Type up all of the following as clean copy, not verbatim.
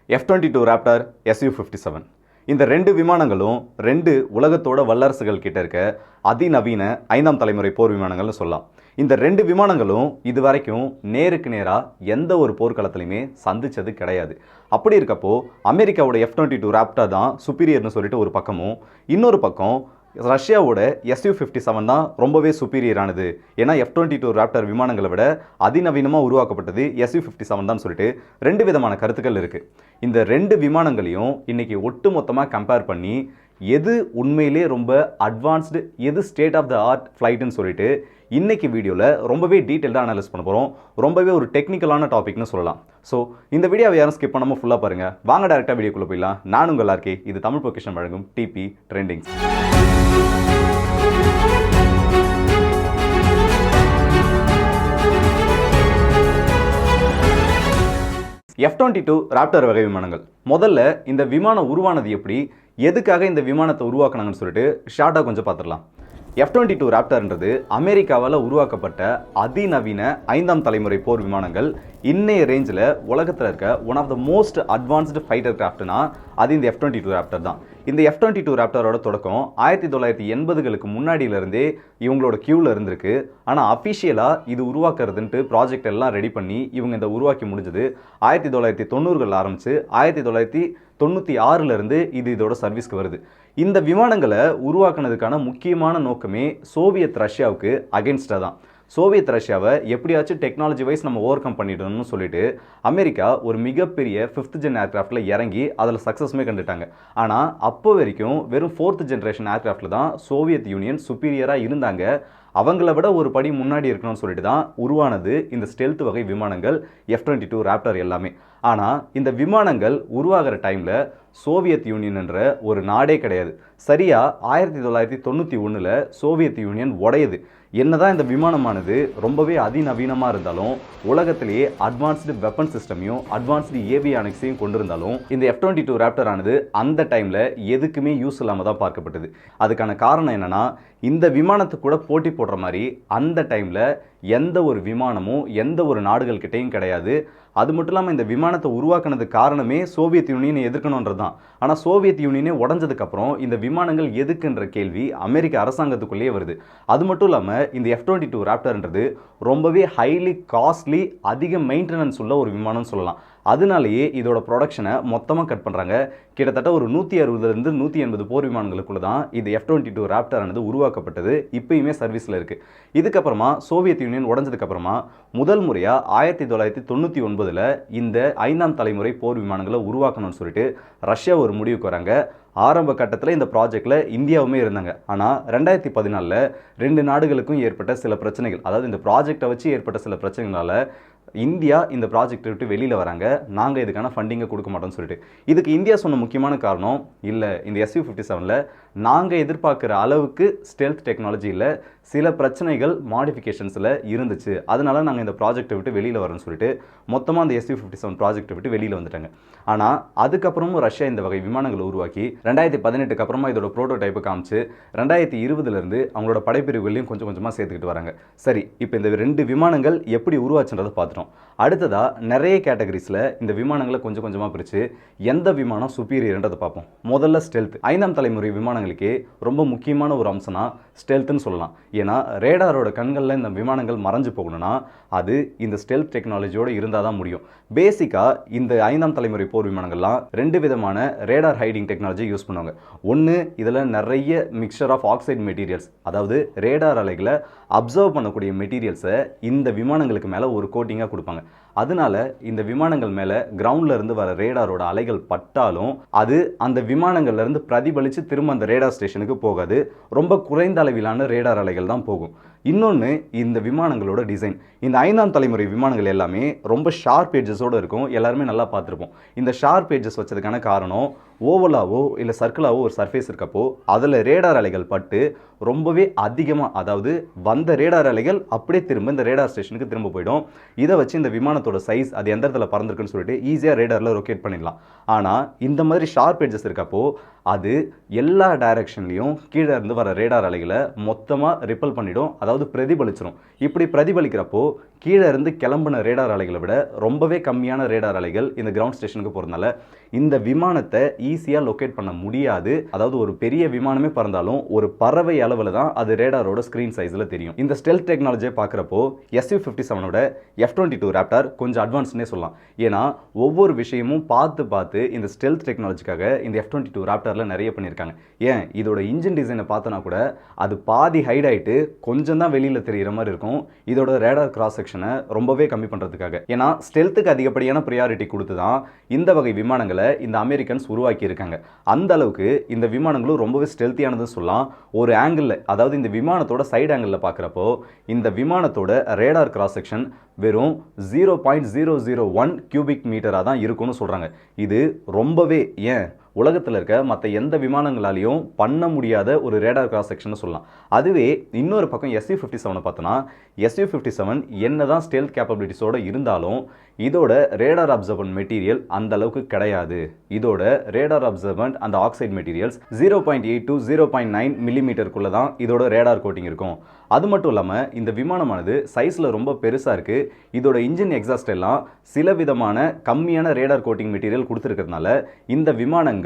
F-22 raptor Su-57 இந்த ரெண்டு விமானங்களும் ரெண்டு உலகத்தோட வல்லரசுகள் கிட்ட இருக்க அதிநவீன 5ஆம் தலைமுறை போர் விமானங்கள்னு சொல்லலாம். இந்த ரெண்டு விமானங்களும் இது வரைக்கும் நேருக்கு நேராக எந்த ஒரு போர்க்களத்திலையுமே சந்திச்சது கிடையாது. அப்படி இருக்கப்போ அமெரிக்காவோட F-22 ராப்டர் தான் சுப்பீரியர்னு சொல்லிட்டு ஒரு பக்கமும், இன்னொரு பக்கம் ரஷ்யாவோட Su-57 தான் ரொம்பவே சுப்பீரியரானது. ஏன்னா F-22 ராப்டர் விமானங்களை விட அதிநவீனமாக உருவாக்கப்பட்டது Su-57 தான் சொல்லிட்டு ரெண்டு விதமான கருத்துக்கள் இருக்குது. இந்த ரெண்டு விமானங்களையும் இன்னைக்கு ஒட்டு மொத்தமாக கம்பேர் பண்ணி எது உண்மையிலே ரொம்ப அட்வான்ஸ்டு, எது ஸ்டேட் ஆஃப் த ஆர்ட் ஃப்ளைட்டுன்னு சொல்லிட்டு இன்னைக்கு வீடியோவில் ரொம்பவே டீட்டெயில்டாக அனலைஸ் பண்ண போகிறோம். ரொம்பவே ஒரு டெக்னிக்கலான டாபிக்னு சொல்லலாம். ஸோ இந்த வீடியோவை யாரும் ஸ்கிப் பண்ணாமல் ஃபுல்லாக பாருங்கள். வாங்க டேரெக்டாக வீடியோக்குள்ளே போயிடலாம். நான் உங்கள் எல்லாருக்கே இது தமிழ் பொக்கிஷன் வழங்கும் டிபி ட்ரெண்டிங்ஸ். F-22 ராப்டர் வகை விமானங்கள். முதல்ல இந்த விமானம் உருவானது எப்படி, எதுக்காக இந்த விமானத்தை உருவாக்குனாங்கன்னு சொல்லிட்டு ஷார்ட்டாக கொஞ்சம் பார்த்துடலாம். F-22 ராப்டர்ன்றது அமெரிக்காவால் உருவாக்கப்பட்ட அதிநவீன 5ஆம் தலைமுறை போர் விமானங்கள். இன்னைய ரேஞ்சில் உலகத்தில் இருக்க one of the most advanced fighter கிராஃப்ட்னா அது இந்த F-22 ராப்டர் தான். இந்த F-22 ராப்டரோட தொடக்கம் 1980களுக்கு முன்னாடியிலேருந்தே இவங்களோட கியூவில் இருந்திருக்கு. ஆனால் அஃபிஷியலாக இது உருவாக்குறதுன்ட்டு ப்ராஜெக்ட் எல்லாம் ரெடி பண்ணி இவங்க இந்த உருவாக்கி முடிஞ்சது 1990கள் ஆரம்பித்து 1996லேருந்து இதோட சர்வீஸ்க்கு வருது. இந்த விமானங்களை உருவாக்குனதுக்கான முக்கியமான நோக்கமே சோவியத் ரஷ்யாவுக்கு அகென்ஸ்டாக தான். சோவியத் ரஷ்யாவை எப்படியாச்சும் டெக்னாலஜி வைஸ் நம்ம ஓவர் கம் பண்ணிடணும்னு சொல்லிட்டு அமெரிக்கா ஒரு மிகப்பெரிய 5th ஜென் ஏர்கிராஃப்டில் இறங்கி அதில் சக்ஸஸ்மே கண்டுட்டாங்க. ஆனால் அப்போ வரைக்கும் வெறும் 4th ஜென்ரேஷன் ஏர்கிராஃப்டில் தான் சோவியத் யூனியன் சுப்பீரியராக இருந்தாங்க. அவங்கள விட ஒரு படி முன்னாடி இருக்கணும்னு சொல்லிட்டு தான் உருவானது இந்த ஸ்டெல்த் வகை விமானங்கள் F-22 ராப்டர் எல்லாமே. ஆனால் இந்த விமானங்கள் உருவாகிற டைமில் சோவியத் யூனியன் என்ற ஒரு நாடே கிடையாது. சரியாக 1991ல் சோவியத் யூனியன் உடையுது. என்னதான் இந்த விமானமானது ரொம்பவே அதிநவீனமாக இருந்தாலும், உலகத்திலேயே அட்வான்ஸ்டு வெப்பன் சிஸ்டமையும் அட்வான்ஸ்டு ஏவியானிக்ஸையும் கொண்டிருந்தாலும், இந்த F-22 ராப்டர் ஆனது அந்த டைமில் எதுக்குமே யூஸ் இல்லாமல் தான் பார்க்கப்பட்டது. அதுக்கான காரணம் என்னென்னா, இந்த விமானத்துக்கு கூட போட்டி போடுற மாதிரி அந்த டைமில் எந்த ஒரு விமானமும் எந்த ஒரு நாடுகள்கிட்டையும் கிடையாது. அது மட்டும் இல்லாமல் இந்த விமானத்தை உருவாக்குனதுக்கு காரணமே சோவியத் யூனியனை எதிர்க்கணுன்றது தான். ஆனால் சோவியத் யூனியனே உடஞ்சதுக்கப்புறம் இந்த விமானங்கள் எதுக்குன்ற கேள்வி அமெரிக்க அரசாங்கத்துக்குள்ளேயே வருது. அது மட்டும் இல்லாமல் இந்த F-22 ராப்டர்ன்றது ரொம்பவே ஹைலி காஸ்ட்லி, அதிக மெயின்டெனன்ஸ் உள்ள ஒரு விமானம்னு சொல்லலாம். அதனாலேயே இதோட ப்ரொடக்ஷனை மொத்தமாக கட் பண்ணுறாங்க. கிட்டத்தட்ட ஒரு 160லேருந்து 180 போர் விமானங்களுக்குள்ள தான் இது F-22 ராப்டர் ஆனது உருவாக்கப்பட்டது. இப்பயுமே சர்வீஸில் இருக்குது. இதுக்கப்புறமா சோவியத் யூனியன் உடஞ்சதுக்கப்புறமா முதல் முறையாக 1999ல் இந்த 5ஆம் தலைமுறை போர் விமானங்களை உருவாக்கணும்னு சொல்லிட்டு ரஷ்யா ஒரு முடிவுக்கு வராங்க. ஆரம்ப கட்டத்தில் இந்த ப்ராஜெக்டில் இந்தியாவுமே இருந்தாங்க. ஆனால் 2014ல் ரெண்டு நாடுகளுக்கும் ஏற்பட்ட சில பிரச்சனைகள், அதாவது இந்த ப்ராஜெக்டை வச்சு ஏற்பட்ட சில பிரச்சனைகளால் இந்தியா இந்த ப்ராஜெக்டை விட்டு வெளியில் வராங்க. நாங்கள் இதுக்கான ஃபண்டிங்கை கொடுக்க மாட்டோம்னு சொல்லிட்டு. இதுக்கு இந்தியா சொன்ன முக்கியமான காரணம், இல்லை இந்த Su-57ல் நாங்கள் எதிர்பார்க்குற அளவுக்கு ஸ்டெல்த் டெக்னாலஜி இல்லை, சில பிரச்சனைகள் மாடிஃபிகேஷன்ஸில் இருந்துச்சு, அதனால நாங்கள் இந்த ப்ராஜெக்டை விட்டு வெளியில் வரோம்னு சொல்லிட்டு மொத்தமாக அந்த Su-57 ப்ராஜெக்டை விட்டு வெளியில் வந்துட்டாங்க. ஆனால் அதுக்கப்புறமும் ரஷ்யா இந்த வகை விமானங்களை உருவாக்கி 2018க்கு அப்புறமா இதோட ப்ரோட்டோடைப்பை காமிச்சு 2020லேருந்து அவங்களோட படைப்பிரிவுகளையும் கொஞ்சம் கொஞ்சமாக சேர்த்துக்கிட்டு வராங்க. சரி, இப்போ இந்த ரெண்டு விமானங்கள் எப்படி உருவாச்சுன்றதை பார்த்துட்டோம். அடுத்ததாக நிறைய கேட்டகரிஸில் இந்த விமானங்களை கொஞ்சம் கொஞ்சமாக பிரித்து எந்த விமானம் சுப்பீரியர்ன்றதை பார்ப்போம். முதல்ல ஸ்டெல்த். 5ஆம் தலைமுறை விமானங்களுக்கே ரொம்ப முக்கியமான ஒரு அம்சம்னா ஸ்டெல்த்னு சொல்லலாம். ஏன்னா ரேடாரோட கண்களில் இந்த விமானங்கள் மறைஞ்சு போகணும்னா அது இந்த ஸ்டெல்த் டெக்னாலஜியோடு இருந்தால் தான் முடியும். பேசிக்காக இந்த 5ஆம் தலைமுறை போர் விமானங்கள்லாம் ரெண்டு விதமான ரேடார் ஹைடிங் டெக்னாலஜி யூஸ் பண்ணுவாங்க. ஒன்று, இதில் நிறைய மிக்சர் ஆஃப் ஆக்சைடு மெட்டீரியல்ஸ், அதாவது ரேடார் அலைகளை அப்சர்வ் பண்ணக்கூடிய மெட்டீரியல்ஸை இந்த விமானங்களுக்கு மேலே ஒரு கோட்டிங்காக கொடுப்பாங்க. அதனால இந்த விமானங்கள் மேலே கிரவுண்டில் இருந்து வர ரேடாரோட அலைகள் பட்டாலும் அது அந்த விமானங்கள்லேருந்து பிரதிபலித்து திரும்ப அந்த ரேடார் ஸ்டேஷனுக்கு போகாது. ரொம்ப குறைந்த அளவிலான ரேடார் அலைகள் தான் போகும். இன்னொன்று, இந்த விமானங்களோட டிசைன். இந்த 5ஆம் தலைமுறை விமானங்கள் எல்லாமே ரொம்ப ஷார்ப் எட்ஜஸோடு இருக்கும். எல்லாருமே நல்லா பார்த்துருப்போம். இந்த ஷார்ப் எட்ஜஸ் வச்சதுக்கான காரணம், ஓவலாவோ இல்லை சர்க்கிளாவோ ஒரு சர்ஃபேஸ் இருக்கப்போ அதில் ரேடார் அலைகள் பட்டு ரொம்பவே அதிகமாக, அதாவது வந்த ரேடார் அலைகள் அப்படியே திரும்ப இந்த ரேடார் ஸ்டேஷனுக்கு திரும்ப போயிடும். இதை வச்சு இந்த விமானத்தோட சைஸ், அது எந்த இடத்துல பறந்துருக்குன்னு சொல்லிட்டு ஈஸியாக ரேடாரில் ரொக்கேட் பண்ணிடலாம். ஆனால் இந்த மாதிரி ஷார்ப் எட்ஜஸ் இருக்கப்போ அது எல்லா டைரக்ஷன்லையும் கீழே இருந்து வர ரேடார் அலைகளை மொத்தமாக ரிப்பல் பண்ணிடும், அதாவது பிரதிபலிச்சிடும். இப்படி பிரதிபலிக்கிறப்போ கீழே இருந்து கிளம்பின ரேடார் அலைகளை விட ரொம்பவே கம்மியான ரேடார் அலைகள் இந்த கிரவுண்ட் ஸ்டேஷனுக்கு போகிறதுனால இந்த விமானத்தை ஈஸியாக லொக்கேட் பண்ண முடியாது. அதாவது ஒரு பெரிய விமானமே பறந்தாலும் ஒரு பறவை அளவில் தான் அது ரேடாரோட ஸ்க்ரீன் சைஸில் தெரியும். இந்த ஸ்டெல்த் டெக்னாலஜியை பார்க்குறப்போ Su-57ஓட F-22 ராப்டர் கொஞ்சம் அட்வான்ஸ்னே சொல்லலாம். ஏன்னா ஒவ்வொரு விஷயமும் பார்த்து இந்த ஸ்டெல்த் டெக்னாலஜிக்காக இந்த F-22 ராப்டரில் நிறைய பண்ணியிருக்காங்க. ஏன் இதோட இன்ஜின் டிசைனை பார்த்தோன்னா கூட அது பாதி ஹைட் ஆகிட்டு கொஞ்சம் தான் வெளியில் தெரிகிற மாதிரி இருக்கும். இதோட ரேடார் கிராஸ் செக்ஷனை ரொம்பவே கம்மி பண்ணுறதுக்காக. ஏன்னா ஸ்டெல்த்துக்கு அதிகப்படியான ப்ரியாரிட்டி கொடுத்து தான் இந்த வகை விமானங்களை இந்த அமெரிக்கன்ஸ் உருவாக்கி இருக்காங்க. அந்த அளவுக்கு இந்த விமானங்களும் ரொம்பவே ஸ்டெல்த்தியானது சொல்லலாம். ஒரு ஆங்கிள், அதாவது இந்த விமானத்தோட சைடு ஆங்கிளில் பார்க்குறப்போ இந்த விமானத்தோட ரேடார் கிராஸ் செக்ஷன் வெறும் 0.001 கியூபிக் மீட்டராக தான் இருக்கும்னு சொல்கிறாங்க. இது ரொம்பவே உலகத்தில் இருக்க மற்ற எந்த விமானங்களாலையும் பண்ண முடியாத ஒரு ரேடார் கிராஸ் செக்ஷன் சொல்லலாம். அதுவே இன்னொரு பக்கம் Su-57 பார்த்தோன்னா Su-57 என்ன தான் ஸ்டெல்த் கேப்பபிலிட்டிஸோடு இருந்தாலும் இதோட ரேடார் அப்சர்வன்ட் மெட்டீரியல் அந்த அளவுக்கு கிடையாது. இதோட ரேடார் அப்சர்வன்ட் அந்த ஆக்சைடு மெட்டீரியல்ஸ் 0.8 to 0.9 மில்லிமீட்டருக்குள்ளே தான் இதோட ரேடார் கோட்டிங் இருக்கும். அது மட்டும் இல்லாமல் இந்த விமானமானது சைஸில் ரொம்ப பெருசாக இருக்குது. இதோட இன்ஜின் எக்ஸாஸ்ட் எல்லாம் சில விதமான கம்மியான ரேடார் கோட்டிங் மெட்டீரியல் கொடுத்துருக்கிறதுனால இந்த விமானங்கள்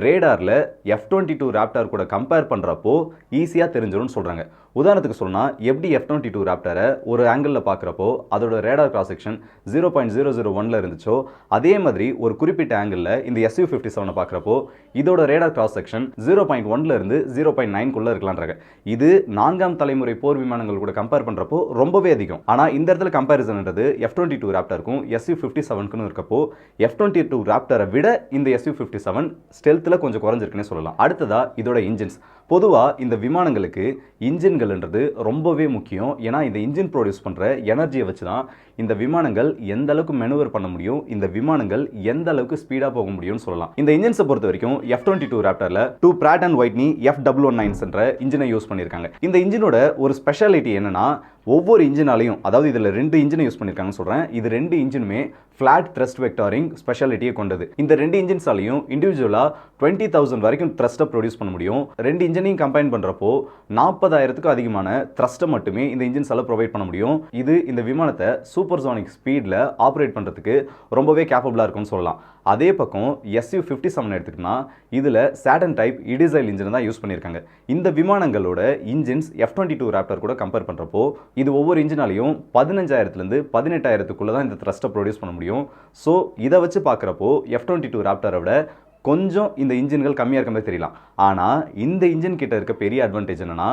ரேடாரில் F-22 ராப்டர் கூட கம்பேர் பண்ணுறப்போ ஈஸியாக தெரிஞ்சிடும்னு சொல்கிறாங்க. உதாரணத்துக்கு சொன்னால் எப்படி F-22 ராப்டரை ஒரு ஆங்கிளில் பார்க்குறப்போ அதோட ரேடார் கிராஸ் செக்ஷன் 0.001 இருந்துச்சோ அதே மாதிரி ஒரு குறிப்பிட்ட ஆங்கிளில் இந்த Su-57 பார்க்குறப்போ இதோட ரேடார் கிராஸ் செக்ஷன் 0.1 இருந்து 0.9 இருக்கலான்றாங்க. இது 4ஆம் தலைமுறை போர் விமானங்கள் கூட கம்பேர் பண்ணுறப்போ ரொம்பவே அதிகம். ஆனால் இந்த இடத்துல கம்பேரிசன்ன்றது F-22 ராப்டருக்கும் Su-57க்கும் இருக்கப்போ F-22 ராப்டரை விட இந்த Su-57 ஸ்டெல்த்தில் கொஞ்சம் குறைஞ்சிருக்குன்னு சொல்லலாம். அடுத்ததா இதோட இன்ஜின்ஸ். பொதுவாக இந்த விமானங்களுக்கு இன்ஜின்கள்ன்றது ரொம்பவே முக்கியம். ஏன்னா இந்த இன்ஜின் ப்ரொடியூஸ் பண்ணுற எனர்ஜியை வச்சு தான் இந்த விமானங்கள் எந்த அளவுக்கு மெனுவர் பண்ண முடியும், இந்த விமானங்கள் எந்த அளவுக்கு ஸ்பீடாக போக முடியும்னு சொல்லலாம். இந்த இன்ஜின்ஸை பொறுத்த வரைக்கும் F-22 ராப்டரில் 2 Pratt & Whitney F119 என்ற இன்ஜினை யூஸ் பண்ணியிருக்காங்க. இந்த இன்ஜினோட ஒரு ஸ்பெஷாலிட்டி என்னன்னா ஒவ்வொரு இன்ஜினாலையும், அதாவது இதில் 2 இன்ஜினை யூஸ் பண்ணியிருக்காங்கன்னு சொல்கிறேன். இது 2 இன்ஜினுமே ஃப்ளாட் த்ரஸ்ட் வெக்டாரிங் ஸ்பெஷாலிட்டியை கொண்டது. இந்த 2 இன்ஜின்ஸாலையும் இண்டிவிஜுவலாக 20,000 வரைக்கும் த்ரஸ்ட்டை ப்ரொடியூஸ் பண்ண முடியும். 2 இன்ஜினையும் கம்பைன் பண்ணுறப்போ 40,000க்கும் அதிகமான த்ரஸ்ட்டை மட்டுமே இந்த இன்ஜின்ஸால் ப்ரொவைட் பண்ண முடியும். இது இந்த விமானத்தை சூப்பர்சானிக் ஸ்பீடில் ஆப்ரேட் பண்ணுறதுக்கு ரொம்பவே கேப்பபிளாக இருக்கும்னு சொல்லலாம். அதே பக்கம் Su-57 எடுத்துக்கிட்டோம்னா இதில் Saturn டைப் இடிசைல் இன்ஜின் தான் யூஸ் பண்ணியிருக்காங்க. இந்த விமானங்களோட இன்ஜின்ஸ் F-22 ராப்டர் கூட கம்பேர் பண்ணுறப்போ இது ஒவ்வொரு இன்ஜினாலையும் 15,000லேருந்து 18,000க்குள்ளே தான் இந்த த்ரஸ்ட்டை ப்ரொடியூஸ் பண்ண முடியும். ஸோ இதை வச்சு பார்க்குறப்போ F-22 ராப்டரை விட கொஞ்சம் இந்த இன்ஜின்கள் கம்மியாக இருக்க மாதிரி தெரியலாம். ஆனால் இந்த இன்ஜின் கிட்ட இருக்க பெரிய அட்வான்டேஜ் என்னன்னா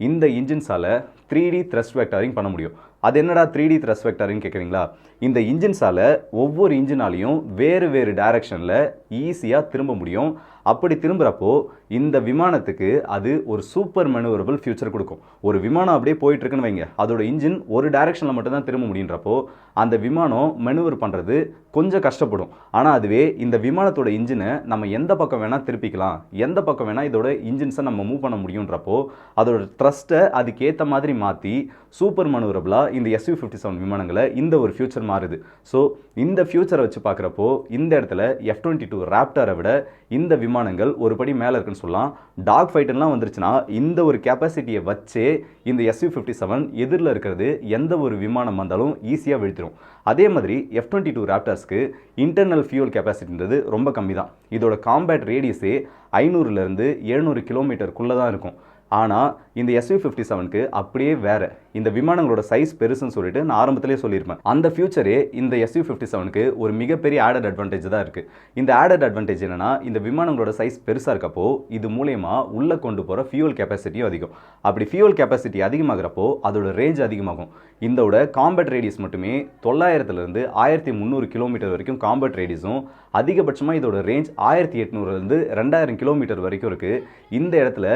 இந்த இன்ஜின்ஸால் 3D த்ரஸ்ட் வெக்டாரிங் பண்ண முடியும். அது என்னடா 3D த்ரஸ்ட் வெக்டாரிங் கேட்குறீங்களா? இந்த இன்ஜின்ஸால் ஒவ்வொரு இன்ஜினாலையும் வேறு டைரக்ஷனில் ஈஸியாக திரும்ப முடியும். அப்படி திரும்புகிறப்போ இந்த விமானத்துக்கு அது ஒரு சூப்பர் மெனுவரபிள் ஃபியூச்சர் கொடுக்கும். ஒரு விமானம் அப்படியே போயிட்டு இருக்குன்னு வைங்க, அதோட இன்ஜின் ஒரு டைரக்ஷனில் மட்டும்தான் திரும்ப முடியுன்றப்போ அந்த விமானம் மெனுவர் பண்ணுறது கொஞ்சம் கஷ்டப்படும். ஆனால் அதுவே இந்த விமானத்தோட இன்ஜினை நம்ம எந்த பக்கம் வேணால் திருப்பிக்கலாம், எந்த பக்கம் வேணால் இதோட இன்ஜின்ஸை நம்ம மூவ் பண்ண முடியுன்றப்போ அதோட த்ரஸ்ட்டை அதுக்கேற்ற மாதிரி மாற்றி சூப்பர் மெனுவரபிளாக இந்த Su-57 விமானங்களை இந்த ஒரு ஃபியூச்சர் மாறுது. ஸோ இந்த ஃபியூச்சரை வச்சு பார்க்குறப்போ இந்த இடத்துல F-22 ராப்டரை விட இந்த விமானங்கள் ஒரு படி மேலே இருக்குன்னு சொல்லலாம். டாக் ஃபைட்டர்லாம் வந்துருச்சுன்னா இந்த ஒரு கெப்பாசிட்டியை வச்சே இந்த Su-57 எதிரில் இருக்கிறது எந்த ஒரு விமானம் வந்தாலும் ஈஸியாக வீழ்த்திடும். அதே மாதிரி F-22 ராப்டர்ஸ்க்கு இன்டர்னல் ஃபியூல் கெப்பாசிட்டின்றது ரொம்ப கம்மி தான். இதோட காம்பேட் ரேடியஸே 500லேருந்து 700 கிலோமீட்டருக்குள்ளே தான் இருக்கும். ஆனால் இந்த Su-57க்கு அப்படியே வேறு. இந்த விமானங்களோட சைஸ் பெருசுன்னு சொல்லிட்டு நான் ஆரம்பத்திலே சொல்லியிருப்பேன். அந்த ஃபியூச்சரே இந்த Su-57க்கு ஒரு மிகப்பெரிய ஆடட் அட்வான்டேஜ் தான் இருக்குது. இந்த ஆடட் அட்வான்டேஜ் என்னென்னா இந்த விமானங்களோட சைஸ் பெருசாக இருக்கப்போ இது மூலயமா உள்ளே கொண்டு போகிற ஃபியூல் கெப்பாசிட்டியும் அதிகம். அப்படி ஃபியூல் கெப்பாசிட்டி அதிகமாகிறப்போ அதோட ரேஞ்ச் அதிகமாகும். இதோட காம்பேட் ரேடியஸ் மட்டுமே 900லேருந்து 1300 கிலோமீட்டர் வரைக்கும் காம்பேட் ரேடியஸும், அதிகபட்சமாக இதோட ரேஞ்ச் 1800லேருந்து 2000 கிலோமீட்டர் வரைக்கும் இருக்குது. இந்த இடத்துல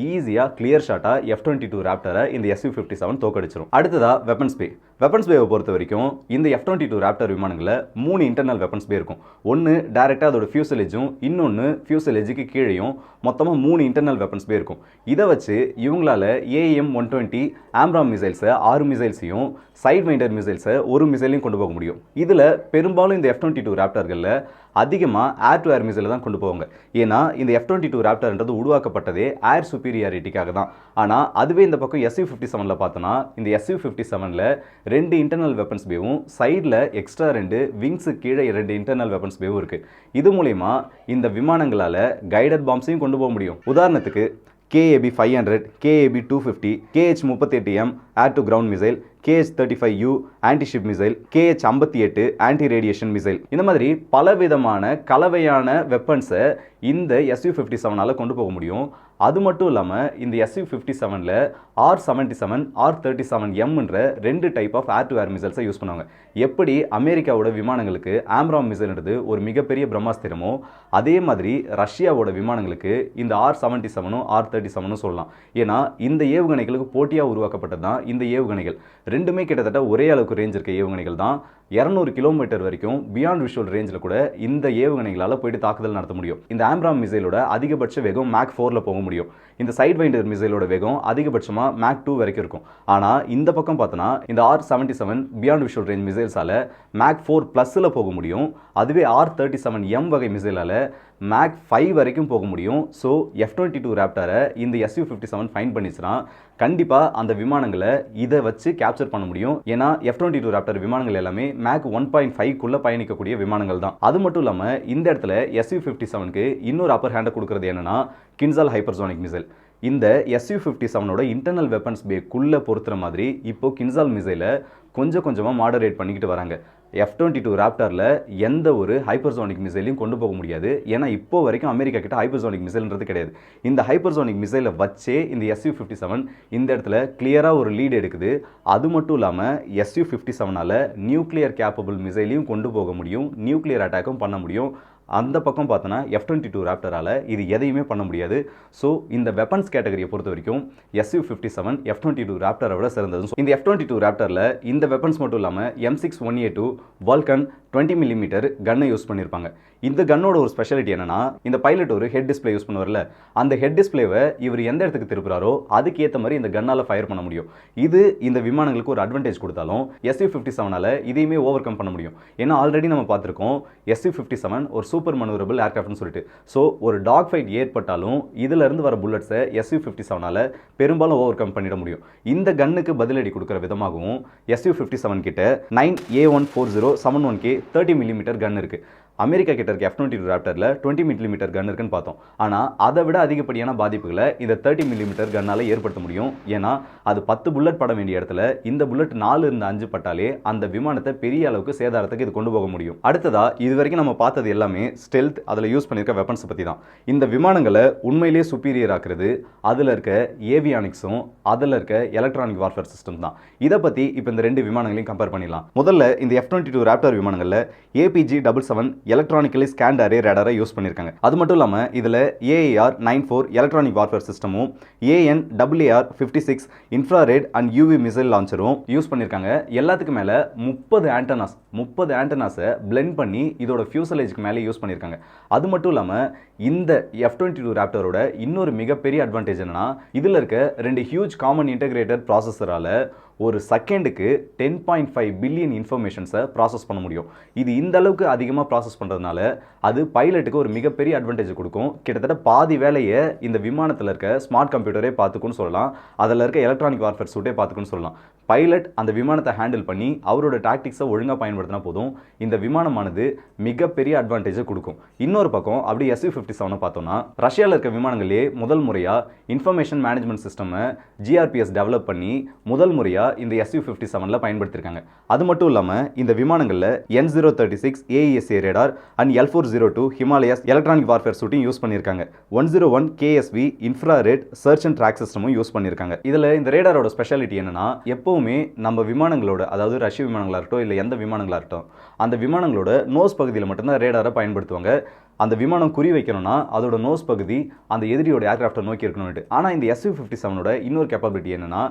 ஈஸியாக கிளியர் ஷாட்டாக F-22 ராப்டரை இந்த Su-57 தோக்கடிச்சிடும். அடுத்ததா வெப்பன்ஸ் பே. வெப்பன்ஸ் பேவை பொறுத்த வரைக்கும் இந்த F-22 ராப்டர் விமானங்களில் 3 இன்டர்னல் வெப்பன்ஸ் பே இருக்கும். ஒன்று டைரெக்டாக அதோட ஃபியூசலேஜும், இன்னொன்று ஃபியூசலேஜுக்கு கீழேயும் மொத்தமாக 3 இன்டர்னல் வெப்பன்ஸ் பே இருக்கும். இதை வச்சு இவங்களால AIM-120 ஆம்ராம் மிசைல்ஸை 6 மிசைல்ஸையும், சைட் மைண்டர் மிசைல்ஸை 1 மிசைலையும் கொண்டு போக முடியும். இதில் பெரும்பாலும் இந்த F-22 ராப்டர்களில் அதிகமாக ஏர் டு ஏர் மிசைலை தான் கொண்டு போவாங்க. ஏன்னா இந்த F-22 ராப்டர்ன்றது உருவாக்கப்பட்டதே ஏர் சுப்பீரியாரிட்டிக்காக தான். ஆனால் அதுவே இந்த பக்கம் Su-57 பார்த்தோன்னா இந்த Su-57 2 இன்டர்னல் வெப்பன்ஸ் பேவும், சைடில் எக்ஸ்ட்ரா 2 விங்ஸு கீழே 2 இன்டர்னல் வெப்பன்ஸ் பேவும் இருக்குது. இது மூலயமா இந்த விமானங்களால் கைடட் பாம்ஸையும் கொண்டு போக முடியும். உதாரணத்துக்கு KAB 500, KAB 250, KH-38M air to ground missile, KH-35U anti-ship missile, KH-58 anti radiation missile, இந்த மாதிரி பலவிதமான கலவையான வெப்பன்ஸை இந்த Su-57ஆல் கொண்டு போக முடியும். அது மட்டும் இல்லாமல் இந்த Su-57ல் R-77, R-37Mன்ற 2 type of air to air மிசைல்ஸை யூஸ் பண்ணுவாங்க. எப்படி அமெரிக்காவோட விமானங்களுக்கு ஆம்ராம் மிசைல்ன்றது ஒரு மிகப்பெரிய பிரம்மாஸ்திரமோ, அதே மாதிரி ரஷ்யாவோட விமானங்களுக்கு இந்த R-77 R-37 சொல்லலாம். ஏன்னா இந்த ஏவுகணைகளுக்கு போட்டியாக உருவாக்கப்பட்டது தான் இந்த ஏவுகணைகள். ரெண்டுமே கிட்டத்தட்ட ஒரே அளவுக்கு ரேஞ்ச் இருக்க ஏவுகணைகள் தான். 200 கிலோமீட்டர் வரைக்கும் பியாண்ட் விஷுவல் ரேஞ்சில் கூட இந்த ஏவுகணைகளால் போயிட்டு தாக்குதல் நடத்த முடியும். இந்த ஆம்ராம் மிசைலோட அதிகபட்ச வேகம் மேக் 4ல் போக முடியும். இந்த சைட் வைண்டர் மிசைலோட வேகம் அதிகபட்சமாக மேக் 2 வரைக்கும் இருக்கும். ஆனால் இந்த பக்கம் பார்த்தோன்னா இந்த R-77 பியாண்ட் விஷுவல் ரேஞ்ச் மிசைல்ஸால் மேக் 4+ போக முடியும். அதுவே R-37M வகை மிசைலால் மேக் 5 வரைக்கும் போக முடியும். ஸோ F-22 ராப்டரை இந்த Su-57 ஃபைன் பண்ணிச்சுன்னா கண்டிப்பாக அந்த விமானங்களை இதை வச்சு கேப்சர் பண்ண முடியும். ஏன்னா F-22 ராப்டர் விமானங்கள் எல்லாமே மேக் 1.5க்குள்ளே பயணிக்கக்கூடிய விமானங்கள் தான். அது மட்டும் இல்லாமல் இந்த இடத்துல Su-57க்கு இன்னொரு அப்பர் ஹேண்டை கொடுக்குறது என்னன்னா கின்சால் ஹைப்பர்சோனிக் மிசைல். இந்த Su-57ஓட இன்டர்னல் வெப்பன்ஸ் பேக்குள்ளே பொறுத்துற மாதிரி இப்போ கின்சால் மிசைலை கொஞ்சம் கொஞ்சமாக மாடரேட் பண்ணிக்கிட்டு வராங்க. F-22 ராப்டரில் எந்த ஒரு ஹைப்பர்சோனிக் மிசைலையும் கொண்டு போக முடியாது. ஏன்னா இப்போ வரைக்கும் அமெரிக்கா கிட்ட ஹைப்பர்சோனிக் மிசைல்ன்றது கிடையாது. இந்த ஹைப்பர்சோனிக் மிசைலை வச்சே இந்த Su-57 இந்த இடத்துல கிளியராக ஒரு லீட் எடுக்குது. அது மட்டும் இல்லாமல் Su-57ஆல் நியூக்ளியர் கேப்பபிள் மிசைலையும் கொண்டு போக முடியும், நியூக்ளியர் அட்டாக்கும் பண்ண முடியும். அந்த பக்கம் பார்த்தோன்னா F-22 ராப்டரால் இது எதையுமே பண்ண முடியாது. ஸோ இந்த வெப்பன்ஸ் கேட்டகரியை பொறுத்த வரைக்கும் Su-57 F-22 ராப்டரை விட சிறந்தது. இந்த F-22 ராப்டரில் இந்த வெப்பன்ஸ் மட்டும் இல்லாமல் M6-1A2 வால்கன் 20mm கன்னை யூஸ் பண்ணியிருப்பாங்க. இந்த கன்னோட ஒரு ஸ்பெஷாலிட்டி என்னன்னா, இந்த பைலட் ஒரு ஹெட் டிஸ்பிளே யூஸ் பண்ணுவார்ல, அந்த ஹெட் டிஸ்பிளேவை இவர் எந்த இடத்துக்கு திருப்புறாரோ அதுக்கேற்ற மாதிரி இந்த கன்னால் ஃபயர் பண்ண முடியும். இது இந்த விமானங்களுக்கு ஒரு அட்வான்டேஜ் கொடுத்தாலும் Su-57ஆல் இதையுமே ஓவர் கம் பண்ண முடியும். ஏன்னா ஆல்ரெடி நம்ம பார்த்துருக்கோம் Su-57 ஒரு சூப்பர் மனூவரபிள் ஏர்கிராஃப்ட்னு சொல்லிட்டு. ஸோ ஒரு டாக் ஃபைட் ஏற்பட்டாலும் இதிலிருந்து வர புல்லட்ஸை Su-57ஆல் பெரும்பாலும் ஓவர் கம் பண்ணிட முடியும். இந்த கன்னுக்கு பதிலடி கொடுக்குற விதமாகவும் Su-57 கிட்ட 9A140 7.1K 30mm கன் இருக்கு. அமெரிக்கா கிட்ட இருக்க F-22 ராப்டரில் 20mm கன் இருக்குன்னு பார்த்தோம். ஆனால் அதை விட அதிகப்படியான பாதிப்புகளை இந்த 30mm கன்னால் ஏற்படுத்த முடியும். ஏன்னா அது 10 புல்லட் பட வேண்டிய இடத்துல இந்த புல்லட் 4-5 பட்டாலே அந்த விமானத்தை பெரிய அளவுக்கு சேதாரத்துக்கு இது கொண்டு போக முடியும். அடுத்ததா இது வரைக்கும் நம்ம பார்த்தது எல்லாமே ஸ்டெல்த், அதில் யூஸ் பண்ணியிருக்க வெப்பன்ஸை பற்றி தான். இந்த விமானங்களை உண்மையிலேயே சுப்பீரியர் ஆக்குறது அதில் இருக்க ஏவியானிக்ஸும் அதில் இருக்க எலக்ட்ரானிக் வார்ஃபேர் சிஸ்டம் தான். இதை பற்றி இப்போ இந்த 2 விமானங்களையும் கம்பேர் பண்ணிடலாம். முதல்ல இந்த F-22 ராப்டர் விமானங்களில் APG-77 எலக்ட்ரானிக்கலி ஸ்கேண்ட் அரே ரேடாரை யூஸ் பண்ணியிருக்காங்க. அது மட்டும் இல்லாமல் இதில் AAR-94 எலக்ட்ரானிக் வார்ஃபேர் சிஸ்டமும் AN/AR-56 infrared and UV missile லான்ச்சரும் யூஸ் பண்ணியிருக்காங்க. எல்லாத்துக்கு மேலே 30 ஆண்டனாஸை பிளெண்ட் பண்ணி இதோட ஃபியூசலேஜ்க்கு மேலே யூஸ் பண்ணியிருக்காங்க. அது மட்டும் இல்லாமல் இந்த F-22 ராப்டரோட இன்னொரு மிகப்பெரிய அட்வான்டேஜ் என்னன்னா, இதில் இருக்க 2 ஹியூஜ் காமன் இன்டகிரேட்டட் ப்ராசஸரால் ஒரு செகண்டுக்கு 10.5 பில்லியன் இன்ஃபர்மேஷன்ஸை ப்ராசஸ் பண்ண முடியும். இது இந்த அளவுக்கு அதிகமாக ப்ராசஸ் பண்ணுறதுனால அது பைலட்டுக்கு ஒரு மிகப்பெரிய அட்வான்டேஜ் கொடுக்கும். கிட்டத்தட்ட பாதி வேலையை இந்த விமானத்தில் இருக்க ஸ்மார்ட் கம்ப்யூட்டரே பார்த்துக்குன்னு சொல்லலாம், அதில் இருக்க எலக்ட்ரானிக் வார்ஃபேர் சூட்டே பார்த்துக்குன்னு சொல்லலாம். பைலட் அந்த விமானத்தை ஹேண்டில் பண்ணி அவரோட டாக்டிக்ஸை ஒழுங்காக பயன்படுத்தினா போதும், இந்த விமானமானது மிகப்பெரிய அட்வான்டேஜை கொடுக்கும். இன்னொரு பக்கம் அப்படி Su-57 பார்த்தோம்னா, ரஷ்யாவில் இருக்க விமானங்களே முதல் முறையாக இன்ஃபர்மேஷன் மேனேஜ்மெண்ட் சிஸ்டமை GRPS டெவலப் பண்ணி முதல் முறையாக இந்த Su-57ல பயன்படுத்தியிருக்காங்க. அது மட்டும் இல்லாமல் இந்த விமானங்களில் N036 AESA radar and L402 Himalayas electronic warfare சூட்டையும் யூஸ் பண்ணியிருக்காங்க. 101 KSV infrared search and track சிஸ்டமும் யூஸ் பண்ணியிருக்காங்க. இதில் இந்த ரேடாரோட ஸ்பெஷாலிட்டி என்னன்னா, எப்பவுமே நம்ம விமானங்களோட, அதாவது ரஷ்ய விமானங்களாக இருக்கட்டும் இல்லை எந்த விமானங்களாக இருக்கட்டும், அந்த விமானங்களோட நோஸ் பகுதியில் மட்டும்தான் ரேடாரை பயன்படுத்துவாங்க. அந்த விமானம் குறி வைக்கணும்னா அதோட நோஸ் பகுதி அந்த எதிரியோட ஏர்கிராஃப்டை நோக்கி இருக்கணும்னு. ஆனால் இந்த Su-57ஓட இன்னொரு கேப்பபிலிட்டி என்னன்னா,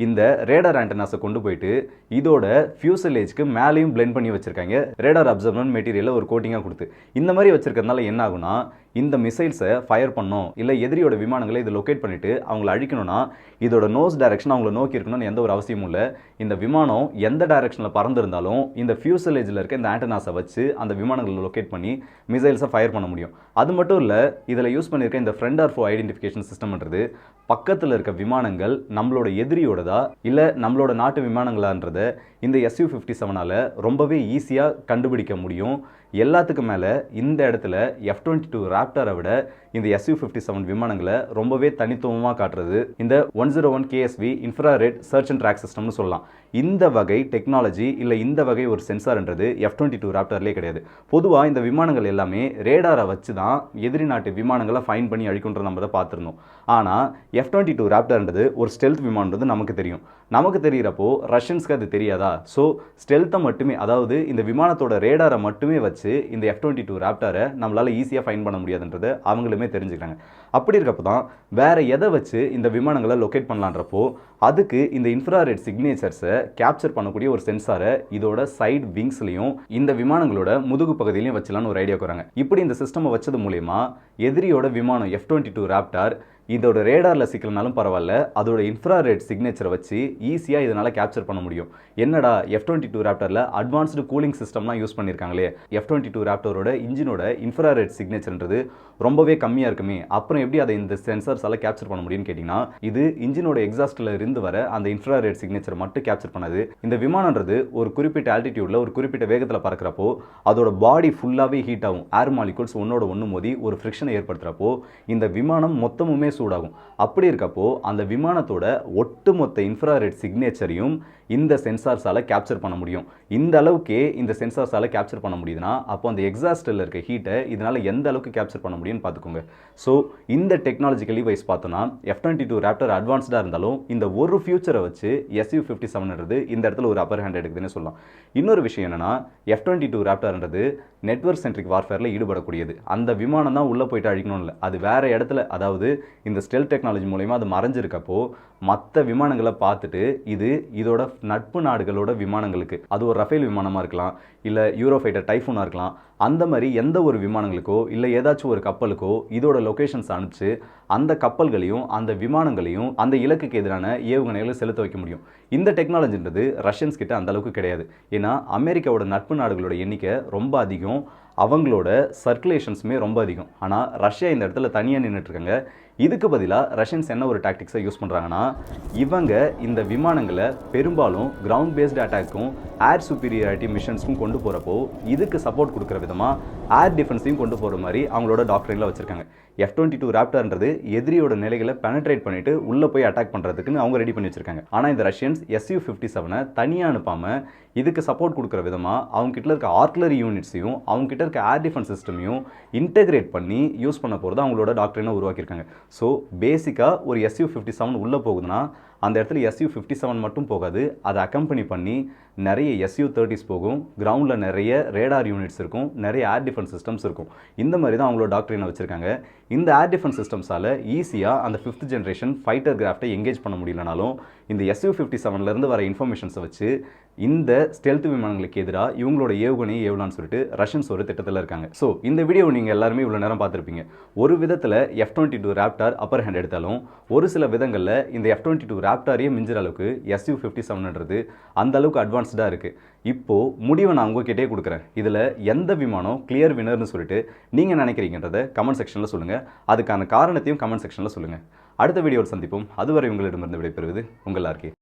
இந்த ரேடார் ஆண்டனாஸை கொண்டு போயிட்டு இதோட ஃபியூசலேஜ்க்கு மேலேயும் பிளெண்ட் பண்ணி வச்சிருக்காங்க. ரேடார் அப்சர்வன் மெட்டீரியலை ஒரு கோட்டிங்காக கொடுத்து இந்த மாதிரி வச்சிருக்கிறதுனால என்ன ஆகுனா, இந்த மிசைல்ஸை ஃபயர் பண்ணோம் இல்லை எதிரியோட விமானங்களை இதை லொக்கேட் பண்ணிட்டு அவங்களை அழிக்கணும்னா இதோட நோஸ் டைரக்ஷன் அவங்கள நோக்கி இருக்கணும்னு எந்த ஒரு அவசியமும் இல்லை. இந்த விமானம் எந்த டைரக்ஷனில் பறந்துருந்தாலும் இந்த ஃபியூசலேஜில் இருக்க இந்த ஆண்டனாஸை வச்சு அந்த விமானங்களை லொக்கேட் பண்ணி மிசைல்ஸை ஃபயர் பண்ண முடியும். அது மட்டும் இல்லை, இதில் யூஸ் பண்ணியிருக்க இந்த ஃப்ரெண்ட் ஆர் ஃபோ ஐடென்டிஃபிகேஷன் சிஸ்டம்ன்றது பக்கத்தில் இருக்க விமானங்கள் நம்மளோட எதிரியோட விமானங்களா இல்லை நம்மளோட நாட்டு விமானங்களான்றதை இந்த Su-57ஆல் ரொம்பவே ஈஸியாக கண்டுபிடிக்க முடியும். எல்லாத்துக்கும் மேலே இந்த இடத்துல F-22 ராப்டரை விட இந்த Su-57 விமானங்களை ரொம்பவே தனித்துவமாக காட்டுறது இந்த 101 KSV infrared search and track சிஸ்டம்னு சொல்லலாம். இந்த வகை டெக்னாலஜி இல்லை இந்த வகை ஒரு சென்சார்ன்றது F-22 ராப்டர்லேயே கிடையாது. பொதுவாக இந்த விமானங்கள் எல்லாமே ரேடாரை வச்சு தான் எதிரி நாட்டு விமானங்களை ஃபைன் பண்ணி அழிக்குன்ற நம்ம தான் பார்த்துருந்தோம். ஆனால் F-22 ராப்டர்ன்றது ஒரு ஸ்டெல்த் விமானன்றது நமக்கு தெரியும். நமக்கு தெரிகிறப்போ ரஷ்யன்ஸ்க்கு அது தெரியாதா? ஸோ ஸ்டெல்த்தை மட்டுமே, அதாவது இந்த விமானத்தோட ரேடாரை மட்டுமே வச்சு இந்த F-22 ராப்டரை நம்மளால் ஈஸியாக ஃபைன் பண்ண முடியாதுன்றது அவங்களுமே தெரிஞ்சுக்கிறாங்க. அப்படி இருக்கப்போ தான் வேற எதை வச்சு இந்த விமானங்களை லொக்கேட் பண்ணலான்றப்போ அதுக்கு இந்த இன்ஃப்ராரெட் சிக்னேச்சர்ஸை கேப்சர் பண்ணக்கூடிய ஒரு சென்சாரை இதோட சைட் விங்ஸ்லையும் இந்த விமானங்களோட முதுகு பகுதியிலையும் வச்சலான்னு ஒரு ஐடியா வராங்க. இப்படி இந்த சிஸ்டமை வச்சது மூலயமா எதிரியோட விமானம் F-22 ராப்டர் இதோட ரேடாரில் சிக்கலனாலும் பரவாயில்ல, அதோட இன்ஃப்ராரெட் சிக்னேச்சரை வச்சு ஈஸியாக இதனால் கேப்சர் பண்ண முடியும். என்னடா F-22 ராப்டரில் அட்வான்ஸ்டு கூலிங் சிஸ்டம்லாம் யூஸ் பண்ணியிருக்காங்களே, F-22 ராப்டரோட இன்ஜினோட இன்ஃப்ராரெட் சிக்னேச்சர்ன்றது ரொம்பவே கம்மியாக இருக்குமே, அப்புறம் எப்படி அதை இந்த சென்சார்ஸால் கேப்சர் பண்ண முடியும்னு கேட்டிங்கன்னா, இது இன்ஜினோட எக்ஸாஸ்டில் இருந்து வர அந்த இன்ஃப்ராரெட் சிக்னேச்சர் மட்டும் கேப்சர் பண்ணாது. இந்த விமானன்றது ஒரு குறிப்பிட்ட ஆல்டிடியூடில் ஒரு குறிப்பிட்ட வேகத்தில் பறக்கிறப்போ அதோட பாடி ஃபுல்லாகவே ஹீட் ஆகும். ஏர் மாலிகூல்ஸ் ஒன்னோட ஒன்று மோதி ஒரு ஃப்ரிக்ஷனை ஏற்படுத்துகிறப்போ இந்த விமானம் மொத்தமுமே சூடாகும். அப்படி இருக்கப்போ அந்த விமானத்தோட ஒட்டுமொத்த இன்ஃப்ராரெட் சிக்னேச்சரையும் இந்த சென்சார்ஸால் கேப்சர் பண்ண முடியும். இந்த அளவுக்கே இந்த சென்சார்ஸால் கேப்சர் பண்ண முடியுதுன்னா அப்போ அந்த எக்ஸாஸ்டில் இருக்க ஹீட்டை இதனால் எந்த அளவுக்கு கேப்சர் பண்ண முடியும்னு பார்த்துக்கோங்க. ஸோ இந்த டெக்னாலஜிக்கலி வைஸ் பார்த்தோன்னா F-22 ராப்டர் அட்வான்ஸ்டாக இருந்தாலும் இந்த ஒரு ஃபியூச்சரை வச்சு Su-57ன்றது இந்த இடத்துல ஒரு அப்பர் ஹேண்ட் எடுக்குதுன்னு சொல்லலாம். இன்னொரு விஷயம் என்னன்னா, F-22 ராப்டர்ன்றது நெட்வொர்க் சென்ட்ரிக் வார்ஃபேரில் ஈடுபடக்கூடியது. அந்த விமானம் தான் உள்ளே போயிட்டு அழிக்கணும் இல்லை, அது வேற இடத்துல, அதாவது இந்த ஸ்டெல்த் டெக்னாலஜி மூலமா அது மறைஞ்சிருக்கப்போ மற்ற விமானங்களை பார்த்துட்டு இது இதோட நட்பு நாடுகளோட விமானங்களுக்கு, அது ஒரு ரஃபேல் விமானமாக இருக்கலாம், இல்லை யூரோஃபைட்டர் டைஃபூனாக இருக்கலாம், அந்த மாதிரி எந்த ஒரு விமானங்களுக்கோ இல்லை ஏதாச்சும் ஒரு கப்பலுக்கோ இதோட லொக்கேஷன்ஸ் அனுப்பிச்சு அந்த கப்பல்களையும் அந்த விமானங்களையும் அந்த இலக்குக்கு எதிரான ஏவுகணைகளை செலுத்த வைக்க முடியும். இந்த டெக்னாலஜின்றது ரஷ்யன்ஸ் கிட்ட அந்த அளவுக்கு கிடையாது. ஏன்னா அமெரிக்காவோட நட்பு நாடுகளோட எண்ணிக்கை ரொம்ப அதிகம், அவங்களோட சர்க்குலேஷன்ஸுமே ரொம்ப அதிகம். ஆனால் ரஷ்யா இந்த இடத்துல தனியாக நின்றுட்டுருக்காங்க. இதுக்கு பதிலாக ரஷ்யன்ஸ் என்ன ஒரு டாக்டிக்ஸை யூஸ் பண்ணுறாங்கன்னா, இவங்க இந்த விமானங்களை பெரும்பாலும் கிரவுண்ட் பேஸ்டு அட்டாக்கும் ஏர் சுப்பீரியாரிட்டி மிஷன்ஸும் கொண்டு போகிறப்போ இதுக்கு சப்போர்ட் கொடுக்குற விதமாக ஏர் டிஃபென்ஸையும் கொண்டு போகிற மாதிரி அவங்களோட டாக்டரிங்கில் வச்சுருக்காங்க. F-22 ராப்டர்ன்றது எதிரியோட நிலைகளை பெனட்ரேட் பண்ணிட்டு உள்ளே போய் அட்டாக் பண்ணுறதுக்குன்னு அவங்க ரெடி பண்ணி வச்சிருக்காங்க. ஆனால் இந்த ரஷ்யன்ஸ் Su-57 தனியாக அனுப்பாமல் இதுக்கு சப்போர்ட் கொடுக்குற விதமாக அவங்க கிட்ட இருக்க ஆர்ட்லரி யூனிட்ஸையும் அவங்க கிட்ட இருக்க ஏர் டிஃபென்ஸ் சிஸ்டமையும் இன்டெகிரேட் பண்ணி யூஸ் பண்ண போகிறது அவங்களோட டாக்டரினை உருவாக்கியிருக்காங்க. ஸோ பேசிக்காக ஒரு Su-57 உள்ளே போகுதுன்னா அந்த இடத்துல Su-57 மட்டும் போகாது, அதை அக்கம்பெனி பண்ணி நிறைய Su-30s போகும், கிரவுண்டில் நிறைய ரேடார் யூனிட்ஸ் இருக்கும், நிறைய ஏர் டிஃபென்ஸ் சிஸ்டம்ஸ் இருக்கும். இந்த மாதிரி தான் அவங்களோட டாக்டரினை வச்சுருக்காங்க. இந்த ஏர் டிஃபென்ஸ் சிஸ்டம்ஸால் ஈஸியாக அந்த 5th ஜென்ரேஷன் ஃபைட்டர் கிராஃப்டை எங்கேஜ் பண்ண முடியலனாலும் இந்த Su-57லேருந்து வர இன்ஃபர்மேஷன்ஸை வச்சு இந்த ஸ்டெல்த் விமானங்களுக்கு எதிராக இவங்களோட ஏவுகணையை ஏவலான்னு சொல்லிட்டு ரஷ்யன்ஸ் ஒரு திட்டத்தில் இருக்காங்க. ஸோ இந்த வீடியோ நீங்கள் எல்லாருமே இவ்வளோ நேரம் பார்த்துருப்பீங்க. ஒரு விதத்தில் F-22 ராப்டர் அப்பர் ஹேண்ட் எடுத்தாலும் ஒரு சில விதங்களில் இந்த F-22 ராப்டரையே மிஞ்சிற அளவுக்கு Su-57ன்றது அந்த அளவுக்கு அட்வான்ஸ்டாக இருக்குது. இப்போது முடிவை நான் உங்ககிட்டே கொடுக்குறேன். இதில் எந்த விமானம் கிளியர் வினர்னு சொல்லிட்டு நீங்கள் நினைக்கிறீங்கன்றதை கமெண்ட் செக்ஷனில் சொல்லுங்கள். அதுக்கான காரணத்தையும் கமெண்ட் செக்ஷனில் சொல்லுங்கள். அடுத்த வீடியோவில் சந்திப்போம். அதுவரை உங்களிடமிருந்து விடைபெறுவது உங்கள் ஆர்கே.